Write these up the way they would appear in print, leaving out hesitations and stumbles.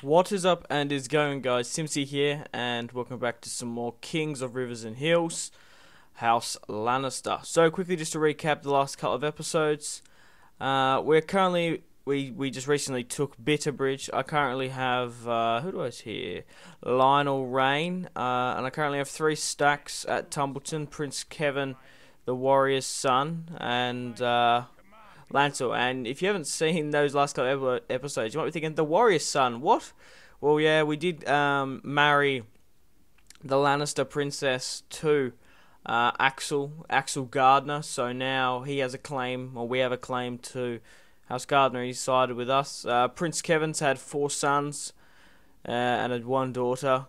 What is up and is going, guys? Simpzy here, and welcome back to some more Kings of Rivers and Hills, House Lannister. So quickly, just to recap the last couple of episodes, we're currently we just recently took Bitterbridge. I currently have who do I see here? Lionel Rain, and I currently have 3 stacks at Tumbleton, Prince Kevin, the Warrior's Son, and Lancel. And if you haven't seen those last couple of episodes, you might be thinking, the Warrior's Son, what? Well, yeah, we did marry the Lannister princess to Axel Gardner, so now he has a claim, or we have a claim to House Gardner. He's sided with us. Prince Kevin's had 4 sons and had 1 daughter.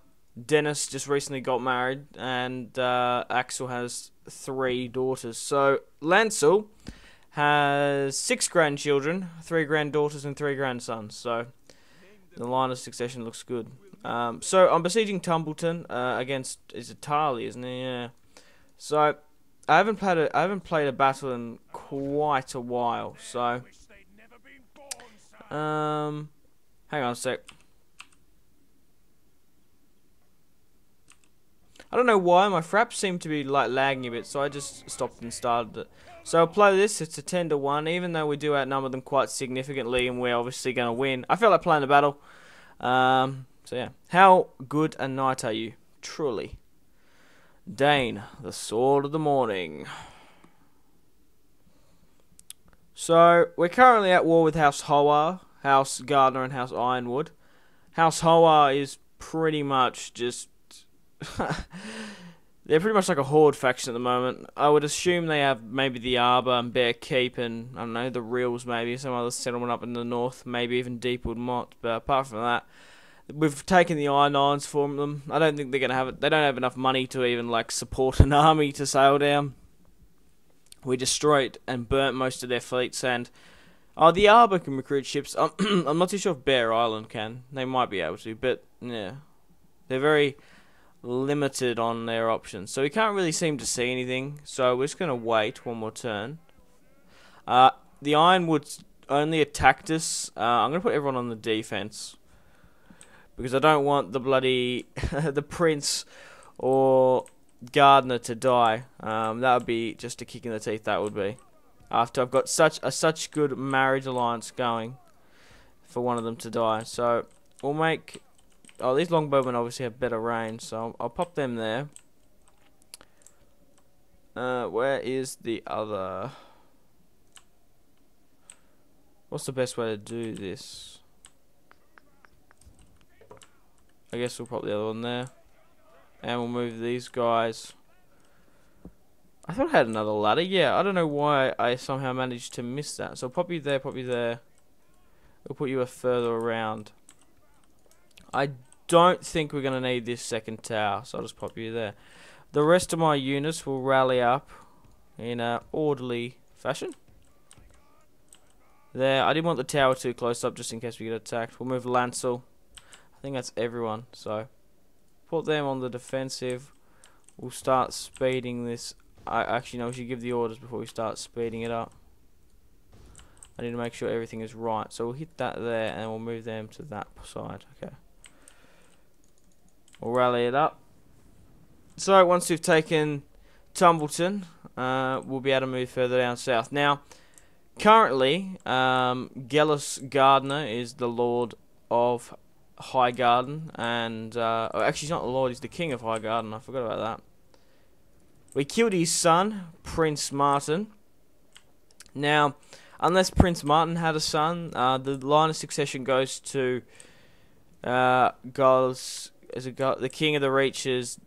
Dennis just recently got married, and Axel has 3 daughters. So Lancel has 6 grandchildren, 3 granddaughters and 3 grandsons. So the line of succession looks good. So I'm besieging Tumbleton against, is it Tarly, isn't it? Yeah. So I haven't played a battle in quite a while. So hang on a sec. I don't know why my fraps seem to be like lagging a bit, so I just stopped and started it. So I'll play this. It's a 10-1, even though we do outnumber them quite significantly, and we're obviously going to win. I feel like playing a battle. So yeah, how good a knight are you? Truly, Dane, the sword of the morning. So we're currently at war with House Howard, House Gardner, and House Ironwood. House Howard is pretty much just they're pretty much like a horde faction at the moment. I would assume they have maybe the Arbor and Bear Keep and, I don't know, the Reels, maybe some other settlement up in the north, maybe even Deepwood Mott. But apart from that, we've taken the Iron Irons from them. I don't think they're gonna have it. They don't have enough money to even like support an army to sail down. We destroyed and burnt most of their fleets, and the Arbor can recruit ships. I'm not too sure if Bear Island can. They might be able to, but yeah, they're very limited on their options, so we can't really seem to see anything, so we're just going to wait one more turn. The Ironwoods only attacked us. I'm going to put everyone on the defense because I don't want the bloody the prince or Gardner to die. That would be just a kick in the teeth, that would be, after I've got such good marriage alliance going, for one of them to die. So we'll make these longbowmen obviously have better range, so I'll pop them there. Where is the other? What's the best way to do this? I guess we'll pop the other one there. And we'll move these guys. I thought I had another ladder. Yeah, I don't know why I somehow managed to miss that. So pop you there, pop you there. We'll put you a further around. I don't think we're going to need this second tower, so I'll just pop you there. The rest of my units will rally up in an orderly fashion. There, I didn't want the tower too close up just in case we get attacked. We'll move Lancel. I think that's everyone, so put them on the defensive. We'll start speeding this. Actually, no, we should give the orders before we start speeding it up. I need to make sure everything is right, so we'll hit that there and we'll move them to that side. Okay. We'll rally it up. So once we've taken Tumbleton, we'll be able to move further down south. Now, currently, Gellis Gardner is the Lord of Highgarden, and actually he's not the Lord, he's the King of Highgarden. I forgot about that. We killed his son, Prince Martin. Now, unless Prince Martin had a son, the line of succession goes to the King of the Reach's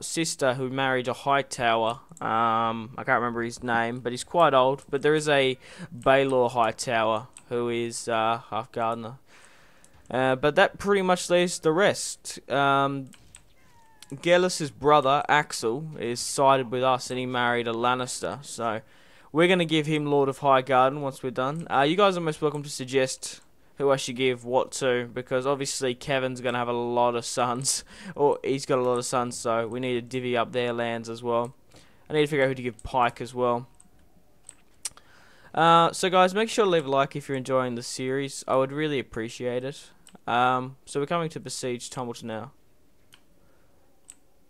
sister, who married a Hightower. I can't remember his name, but he's quite old. But there is a Baelor Hightower who is half Gardner. But that pretty much leaves the rest. Gellis's brother, Axel, is sided with us, and he married a Lannister. So we're going to give him Lord of Highgarden once we're done. You guys are most welcome to suggest who I should give what to, because obviously Kevin's going to have a lot of sons, or he's got a lot of sons, so we need to divvy up their lands as well. I need to figure out who to give Pike as well. So guys, make sure to leave a like if you're enjoying the series. I would really appreciate it. So we're coming to besiege Tumbleton now.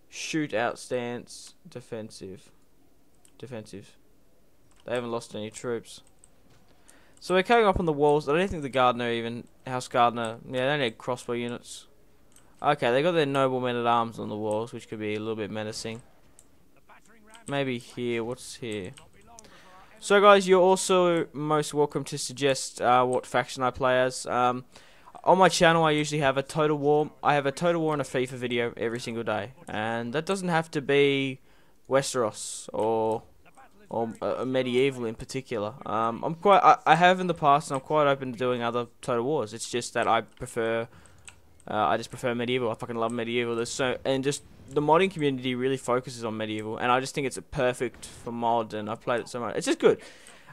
Shoot out stance, defensive. Defensive. They haven't lost any troops. So we're coming up on the walls. I don't think the Gardener even, House Gardener, yeah, they need crossbow units. Okay, they got their noble men-at-arms on the walls, which could be a little bit menacing. Maybe here, what's here? So guys, you're also most welcome to suggest what faction I play as. On my channel, I usually have a Total War. I have a Total War and a FIFA video every single day, and that doesn't have to be Westeros or medieval in particular. I have in the past, and I'm quite open to doing other Total Wars. It's just that I just prefer medieval. I fucking love medieval. And just the modding community really focuses on medieval, and I just think it's perfect for mod. And I've played it so much. It's just good.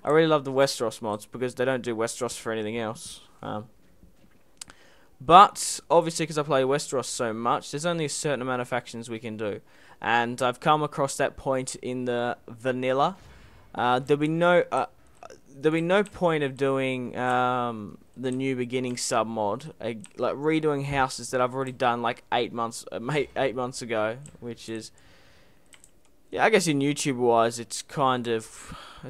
I really love the Westeros mods because they don't do Westeros for anything else. But obviously, because I play Westeros so much, there's only a certain amount of factions we can do, and I've come across that point in the vanilla. There'll be no point of doing the new beginning sub mod, like redoing houses that I've already done like 8 months ago, which is, yeah, I guess in YouTube wise it's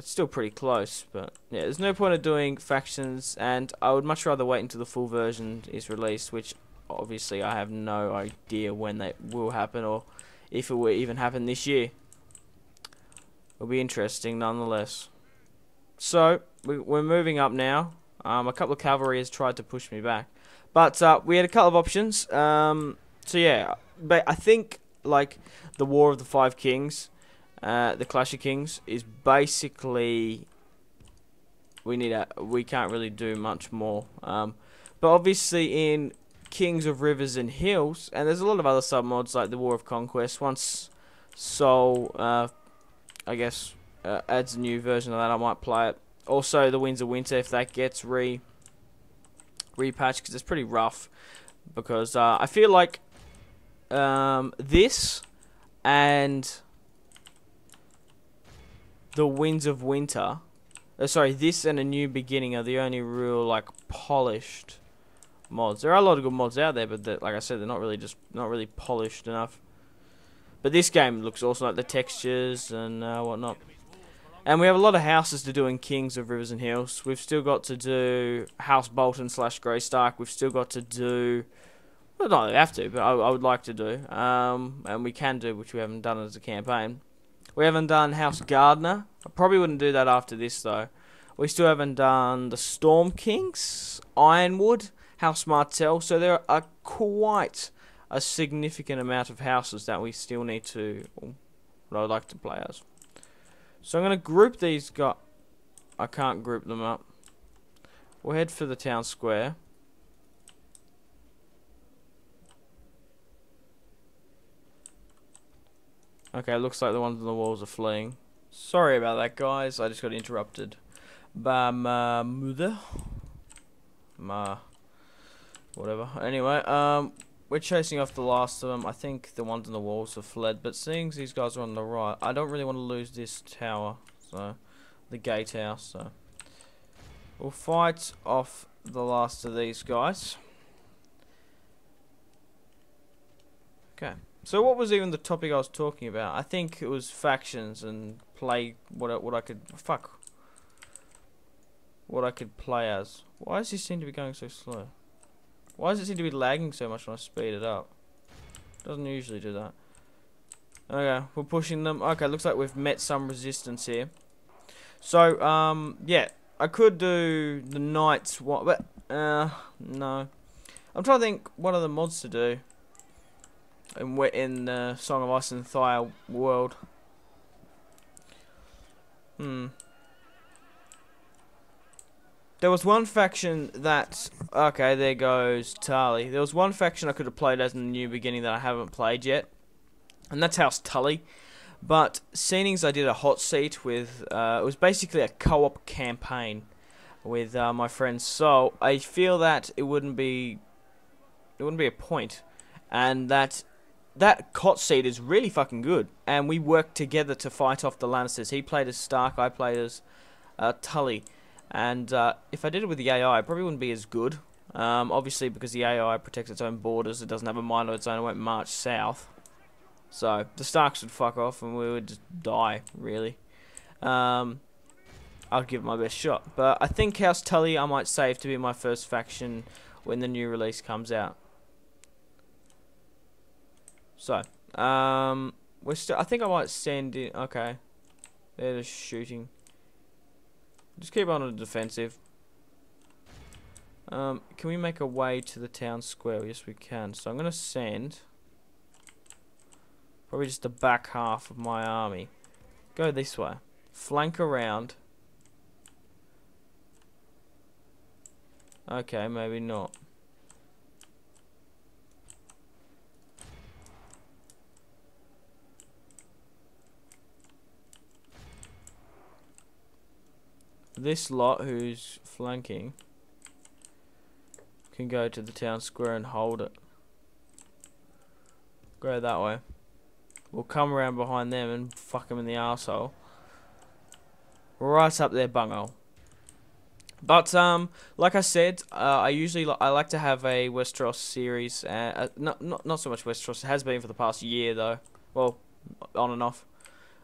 still pretty close, but yeah, there's no point of doing factions, and I would much rather wait until the full version is released, which obviously I have no idea when that will happen, or if it will even happen this year. It'll be interesting nonetheless. So we're moving up now. A couple of cavalry has tried to push me back, but we had a couple of options. So yeah, but I think like the War of the Five Kings, the Clash of Kings, is basically we can't really do much more. But obviously in Kings of Rivers and Hills, and there's a lot of other sub mods like the War of Conquest. Once Sol, I guess, adds a new version of that, I might play it. Also, the Winds of Winter, if that gets repatched, because it's pretty rough. Because I feel like this and the Winds of Winter, this and A New Beginning are the only real like polished mods. There are a lot of good mods out there, but like I said, they're not really polished enough. But this game looks awesome, like the textures and whatnot. And we have a lot of houses to do in Kings of Rivers and Hills. We've still got to do House Bolton / Greystark. We've still got to do, well, not have to, but I would like to do. And we can do, which we haven't done as a campaign. We haven't done House Gardener. I probably wouldn't do that after this, though. We still haven't done the Storm Kings, Ironwood, House Martell. So there are quite a significant amount of houses that we still need to, what I would like to play as. So I'm going to group these guys. I can't group them up. We'll head for the town square. Okay, looks like the ones on the walls are fleeing. Sorry about that, guys. I just got interrupted by my mother. Whatever. Anyway, we're chasing off the last of them. I think the ones on the walls have fled, but seeing these guys are on the right, I don't really want to lose this tower, so the gatehouse. So we'll fight off the last of these guys. Okay. So what was even the topic I was talking about? I think it was factions and play what I could play as. Why does this seem to be going so slow? Why does it seem to be lagging so much when I speed it up? Doesn't usually do that. Okay, we're pushing them. Okay, looks like we've met some resistance here. So, yeah, I could do the Knights, but, no. I'm trying to think what other mods to do. And we're in the Song of Ice and Fire world. There was one faction that... Okay, there goes Tully. There was one faction I could have played as in the New Beginning that I haven't played yet. And that's House Tully. But Scenings, I did a hot seat with... it was basically a co-op campaign with my friend Sol. I feel that it wouldn't be a point. And that hot seat is really fucking good. And we worked together to fight off the Lannisters. He played as Stark, I played as Tully. And if I did it with the AI, it probably wouldn't be as good. Obviously, because the AI protects its own borders, it doesn't have a mind of its own, it won't march south. So, the Starks would fuck off and we would just die, really. I'll give it my best shot. But I think House Tully I might save to be my first faction when the new release comes out. So, I think I might send in. Okay, they're just shooting. Just keep on the defensive. Can we make a way to the town square? Yes, we can. So I'm gonna send probably just the back half of my army. Go this way. Flank around. Okay, maybe not. This lot who's flanking can go to the town square and hold it. Go that way. We'll come around behind them and fuck them in the arsehole. Right up their bunghole. But like I said, I like to have a Westeros series. Not so much Westeros. It has been for the past year though. Well, on and off.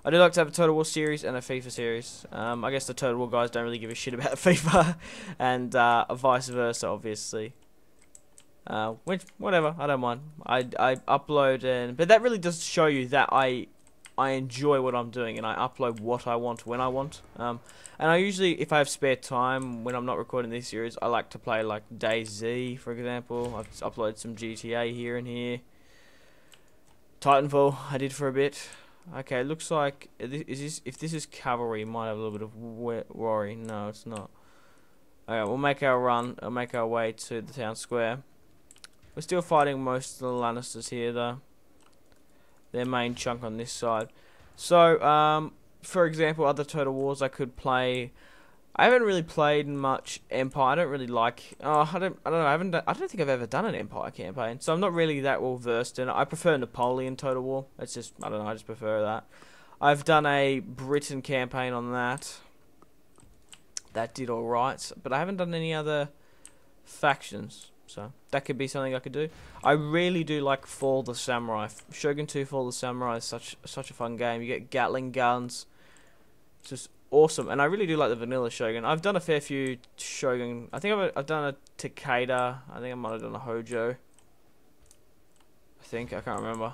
I do like to have a Total War series and a FIFA series. I guess the Total War guys don't really give a shit about FIFA, and vice versa, obviously. Which whatever, I don't mind. I upload but that really does show you that I enjoy what I'm doing and I upload what I want when I want. And I usually, if I have spare time when I'm not recording this series, I like to play like DayZ, for example. I've uploaded some GTA here and here. Titanfall, I did for a bit. Okay, looks like if this is cavalry, it might have a little bit of worry. No, it's not. Okay, we'll make our run. We'll make our way to the town square. We're still fighting most of the Lannisters here, though. Their main chunk on this side. So, for example, other Total Wars I could play. I haven't really played much Empire. I don't really like. I don't know. I don't think I've ever done an Empire campaign, so I'm not really that well versed in it. I prefer Napoleon Total War. It's just, I don't know. I just prefer that. I've done a Britain campaign on that. That did all right, but I haven't done any other factions. So that could be something I could do. I really do like Fall of the Samurai. Shogun 2 Fall of the Samurai is such a fun game. You get Gatling guns. It's just awesome, and I really do like the vanilla Shogun. I've done a fair few Shogun. I think I've done a Takeda. I think I might have done a Hojo. I can't remember.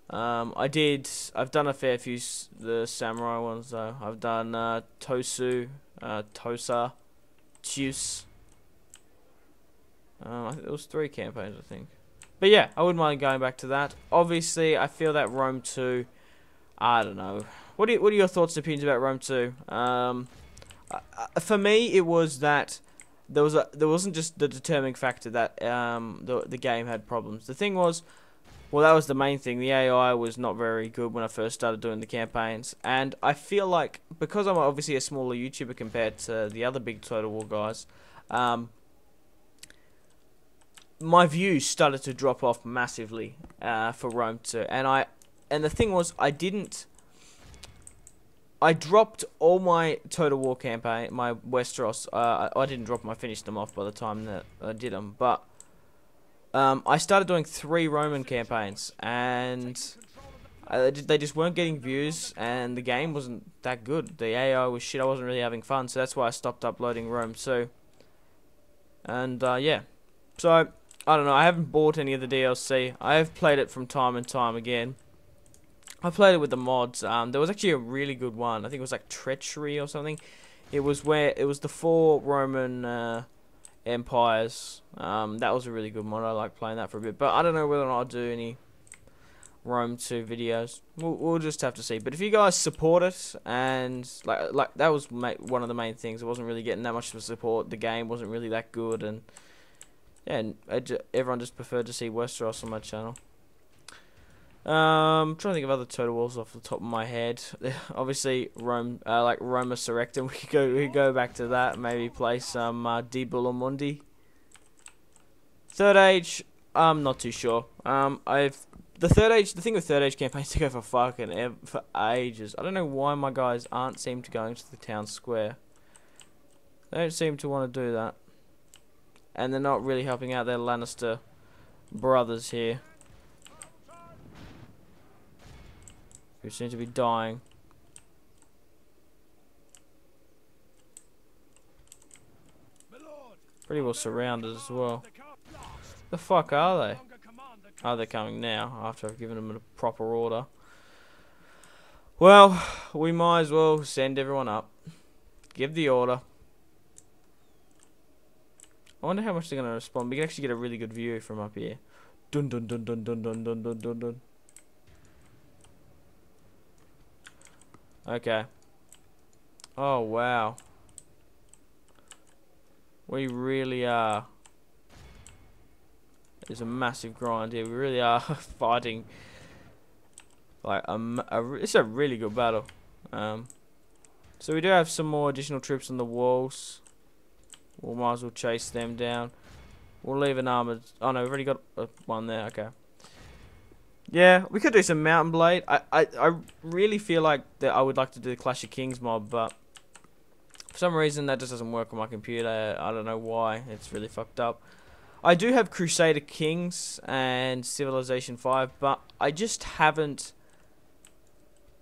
I've done a fair few the samurai ones though. I've done Tosu, Tosa, Tus. I think there was 3 campaigns, I think. But yeah, I wouldn't mind going back to that. Obviously, I feel that Rome 2. I don't know. What are your thoughts and opinions about Rome 2? For me, it was that there wasn't just the determining factor that the game had problems. The thing was, well, that was the main thing. The AI was not very good when I first started doing the campaigns, and I feel like because I'm obviously a smaller YouTuber compared to the other big Total War guys, my views started to drop off massively for Rome 2, and the thing was, I dropped all my Total War campaign, my Westeros. I didn't drop them. I finished them off by the time that I did them. But I started doing 3 Roman campaigns, and they just weren't getting views, and the game wasn't that good. The AI was shit. I wasn't really having fun, so that's why I stopped uploading Rome 2. And yeah, so I don't know. I haven't bought any of the DLC. I have played it from time and time again. I played it with the mods. There was actually a really good one. I think it was like Treachery or something. It was the 4 Roman empires. That was a really good mod. I like playing that for a bit. But I don't know whether or not I'll do any Rome 2 videos. We'll just have to see. But if you guys support it, and like that was one of the main things. It wasn't really getting that much of support. The game wasn't really that good, and yeah, and everyone just preferred to see Westeros on my channel. Trying to think of other Total Wars off the top of my head. Obviously, Rome, like Roma Surrectum. We could go back to that. Maybe play some Di Bullamundi. Third Age. I'm not too sure. The thing with Third Age campaigns to go for for ages. I don't know why my guys aren't seem to go into the town square. They don't seem to want to do that. and they're not really helping out their Lannister brothers here, who seem to be dying. Pretty well surrounded as well. The fuck are they? Oh, they're coming now, after I've given them a proper order. Well, we might as well send everyone up. Give the order. I wonder how much they're going to respond. We can actually get a really good view from up here. Dun dun dun dun dun dun dun dun dun dun. Okay. Oh, wow. We really are. There's a massive grind here. We really are fighting. Like it's a really good battle. So we do have some more additional troops on the walls. We might as well chase them down. We'll leave an armored. Oh no, we've already got one there. Okay. Yeah, we could do some Mountain Blade. I really feel like that I would like to do the Clash of Kings mob, but for some reason that just doesn't work on my computer. I don't know why. It's really fucked up. I do have Crusader Kings and Civilization 5, but I just haven't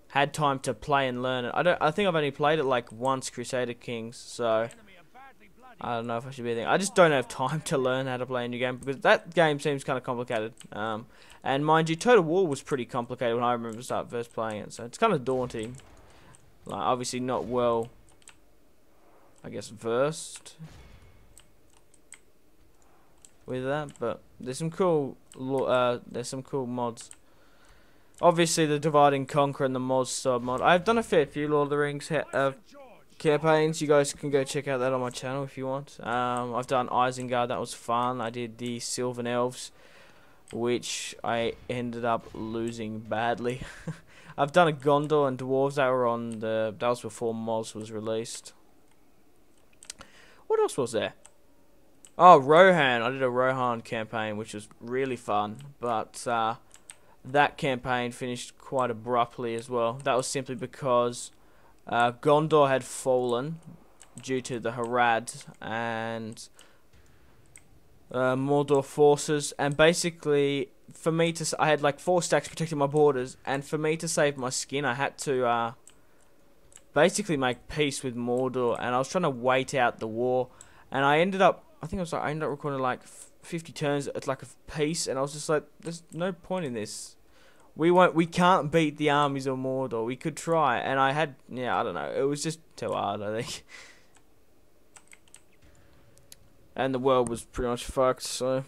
had time to play and learn it. I think I've only played it like once, Crusader Kings, so I don't know if I should be there. I just don't have time to learn how to play a new game because that game seems kind of complicated. And mind you, Total War was pretty complicated when I remember first playing it, so it's kind of daunting. Like obviously not well, I guess, versed with that, but there's some cool mods. Obviously, the Divide and Conquer and the mods sub mod. I've done a fair few Lord of the Rings campaigns. You guys can go check out that on my channel if you want. I've done Isengard. That was fun. I did the Sylvan Elves, which I ended up losing badly. I've done a Gondor and Dwarves. That were on the. That was before mods was released. What else was there? Oh, Rohan. I did a Rohan campaign, which was really fun, but that campaign finished quite abruptly as well. That was simply because Gondor had fallen due to the Harad and Mordor forces, and basically for me to I had like 4 stacks protecting my borders, and for me to save my skin I had to basically make peace with Mordor, and I was trying to wait out the war, and I ended up recording like 50 turns at like a piece, and I was just like, there's no point in this. We can't beat the armies of Mordor. We could try, and I don't know, it was just too hard, I think. And the world was pretty much fucked, so.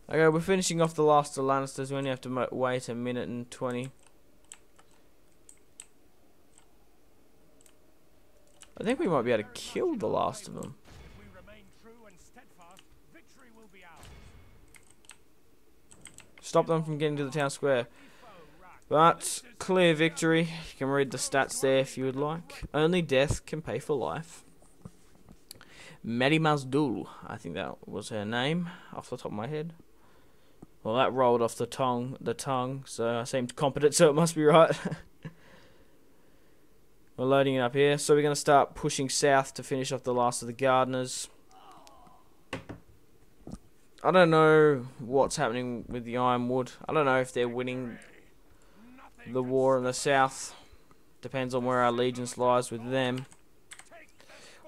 Okay, we're finishing off the last of the Lannisters. We only have to wait a minute and 20. I think we might be able to kill the last of them. Stop them from getting to the town square. But, clear victory. You can read the stats there if you would like. Only death can pay for life. Mary Mazdul, I think that was her name, off the top of my head. Well, that rolled off the tongue, so I seemed competent, so it must be right. We're loading it up here, so we're going to start pushing south to finish off the last of the gardeners. I don't know what's happening with the Ironwood. I don't know if they're winning the war in the south. Depends on where our allegiance lies with them.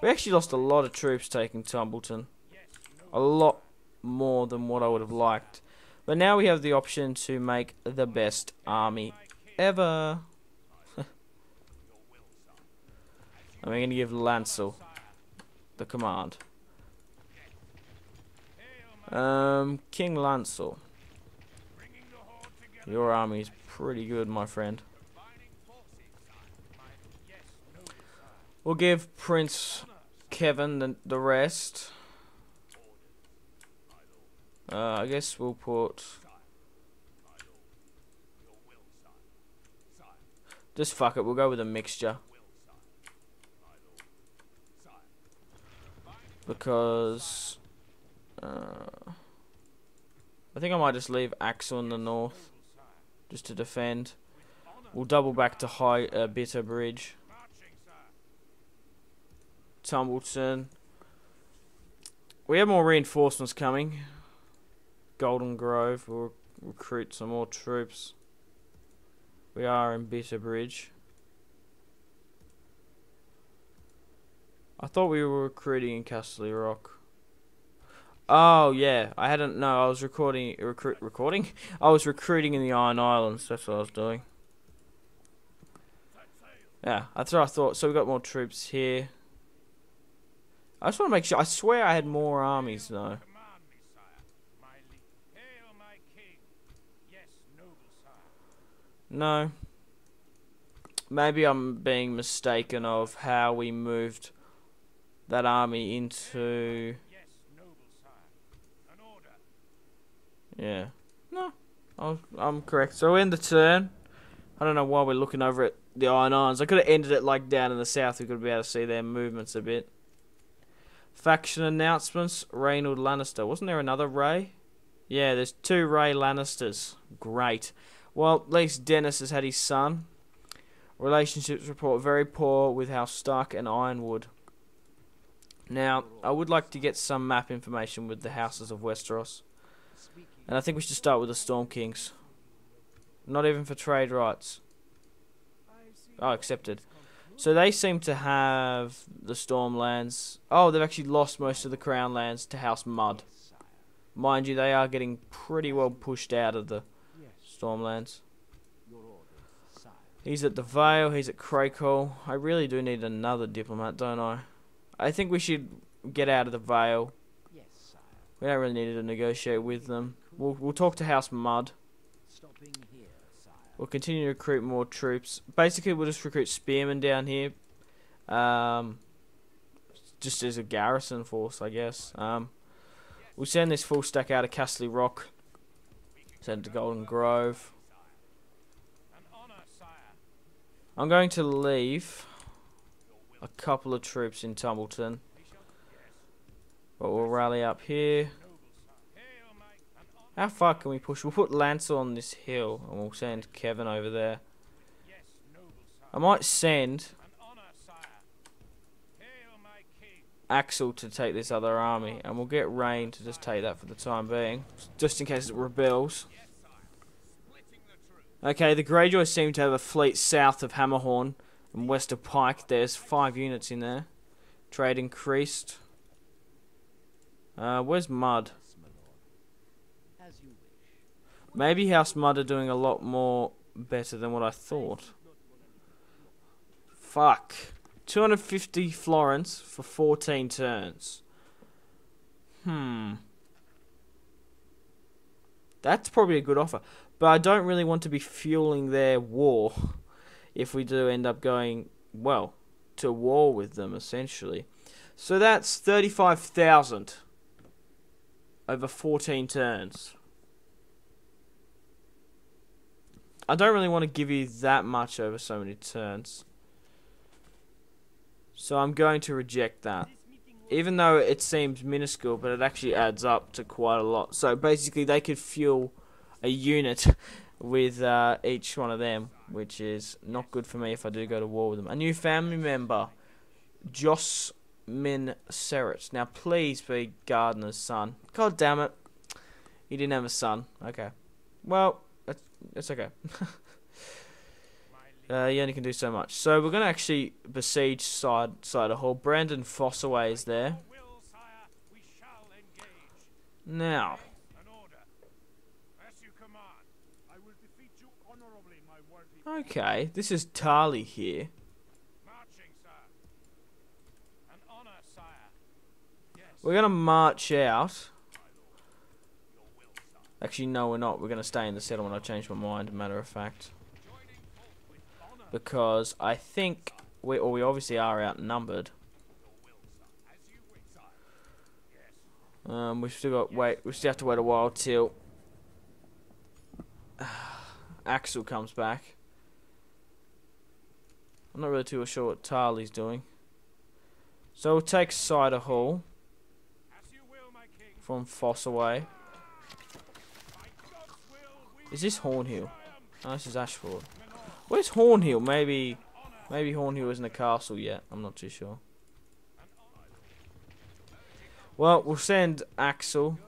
We actually lost a lot of troops taking Tumbleton. A lot more than what I would have liked. But now we have the option to make the best army ever. And we're going to give Lancel the command. King Lancel. Your army is pretty good, my friend. We'll give Prince Kevin the rest. I guess we'll put... Just fuck it, we'll go with a mixture. Because... I think I might just leave Axel in the north. Just to defend. We'll double back to Bitter Bridge. Tumbleton. We have more reinforcements coming. Golden Grove will recruit some more troops. We are in Bitter Bridge. I thought we were recruiting in Castle Rock. Oh yeah, I hadn't. No, I was recording. I was recruiting in the Iron Islands. That's what I was doing. Yeah, that's what I thought. So we got more troops here. I just want to make sure. I swear I had more armies though. No. Maybe I'm being mistaken of how we moved that army into. Yeah. No. I'm correct. So we end the turn. I don't know why we're looking over at the Iron Islands. I could have ended it like down in the south. We could be able to see their movements a bit. Faction announcements. Reynold Lannister. Wasn't there another Ray? Yeah, there's 2 Ray Lannisters. Great. Well, at least Dennis has had his son. Relationships report very poor with House Stark and Ironwood. Now, I would like to get some map information with the houses of Westeros. And I think we should start with the Storm Kings. Not even for trade rights. Oh, accepted. So they seem to have the Storm lands. Oh, they've actually lost most of the Crown lands to House Mud. Mind you, they are getting pretty well pushed out of the Stormlands. He's at the Vale, he's at Crakehall. I really do need another diplomat, don't I? I think we should get out of the Vale. We don't really need to negotiate with them. We'll talk to House Mud. We'll continue to recruit more troops. Basically, we'll just recruit spearmen down here. Just as a garrison force, I guess. We'll send this full stack out of Castle Rock. Send it to Golden Grove. I'm going to leave a couple of troops in Tumbleton. But we'll rally up here. How far can we push? We'll put Lancer on this hill and we'll send Kevin over there. I might send Axel to take this other army, and we'll get Rain to just take that for the time being, just in case it rebels. Okay, the Greyjoys seem to have a fleet south of Hammerhorn and west of Pike. There's 5 units in there. Trade increased. Where's Mud? Maybe House Mud are doing a lot more better than what I thought. Fuck. 250 florins for 14 turns. That's probably a good offer. But I don't really want to be fueling their war if we do end up going, well, to war with them, essentially. So that's 35,000 over 14 turns. I don't really want to give you that much over so many turns. So I'm going to reject that. Even though it seems minuscule, but it actually adds up to quite a lot. So basically they could fuel a unit with each one of them, which is not good for me if I do go to war with them. A new family member, Joss Min Serret. Now please be Gardener's son. God damn it. He didn't have a son. Okay. Well, it's okay. You only can do so much. So we're going to actually besiege side of Hall. Brandon Fossaway is there. Now. Okay, this is Tarly here. We're going to march out. Actually, no, we're not. We're going to stay in the settlement. I've changed my mind, matter of fact. Because I think we obviously are outnumbered. We've still got we still have to wait a while till Axel comes back. I'm not really too sure what Tarly's doing. So we'll take Cider Hall from Fossaway. Is this Hornhill? Oh, this is Ashford. Where's Hornhill? Maybe Hornhill isn't a castle yet. I'm not too sure. Well, we'll send Axel.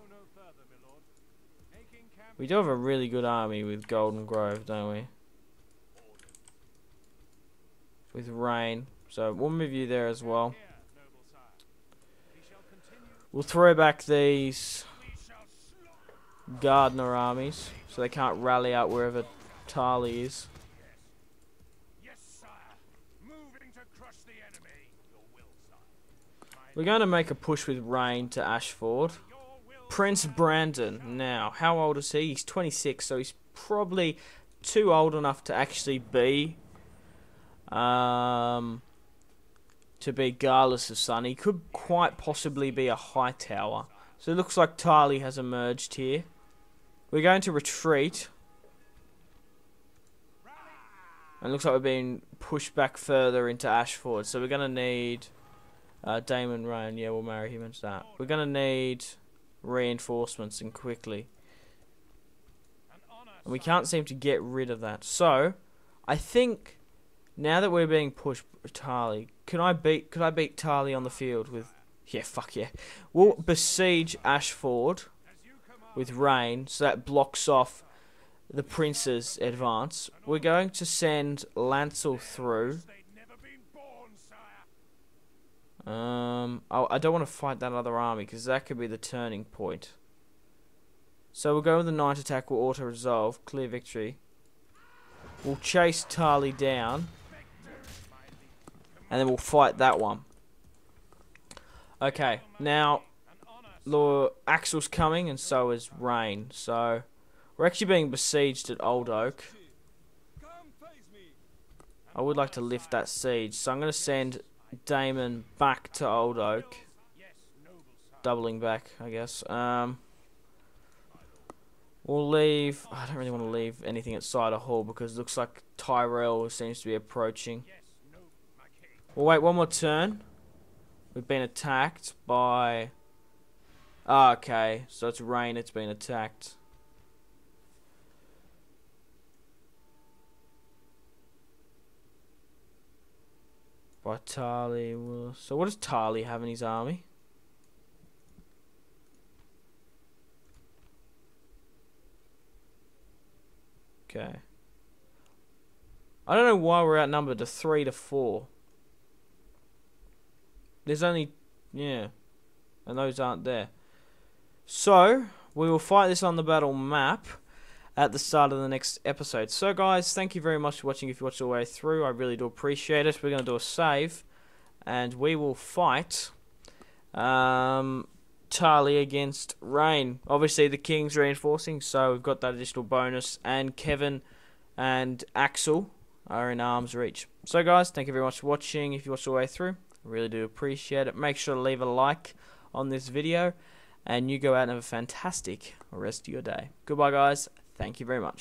We do have a really good army with Golden Grove, don't we? With Rain. So we'll move you there as well. We'll throw back these Gardner armies so they can't rally out wherever Tarly is. We're going to make a push with Rain to Ashford. Prince Brandon. Now, how old is he? He's 26, so he's probably too old enough to actually be Garlus' son. He could quite possibly be a Hightower. So it looks like Tarly has emerged here. We're going to retreat. And it looks like we're being pushed back further into Ashford. So we're going to need Damon Rain. Yeah, we'll marry him into that. We're going to need reinforcements and quickly. And we can't seem to get rid of that. So, I think now that we're being pushed Tarly, could I beat Tarly on the field with... Yeah, fuck yeah. We'll besiege Ashford with Rain, so that blocks off the Prince's advance. We're going to send Lancel through. I don't want to fight that other army because that could be the turning point. So we'll go with the night attack. We'll auto resolve, clear victory. We'll chase Tarly down, and then we'll fight that one. Okay, now Lord Axel's coming, and so is Rain. So we're actually being besieged at Old Oak. I would like to lift that siege, so I'm going to send Damon back to Old Oak, doubling back, I guess. We'll leave. I don't really want to leave anything at Cider Hall because it looks like Tyrell seems to be approaching. We'll wait one more turn. We've been attacked by... Oh, okay, so it's Rain. It's been attacked. By Tarly. So what does Tarly have in his army? Okay. I don't know why we're outnumbered to 3 to 4. There's only... Yeah. And those aren't there. So, we will fight this on the battle map at the start of the next episode. So guys, thank you very much for watching. If you watched all the way through, I really do appreciate it. We're going to do a save, and we will fight Tarly against Rain. Obviously the King's reinforcing, so we've got that additional bonus, and Kevin and Axel are in arm's reach. So guys, thank you very much for watching. If you watched all the way through, I really do appreciate it. Make sure to leave a like on this video, and you go out and have a fantastic rest of your day. Goodbye guys, thank you very much.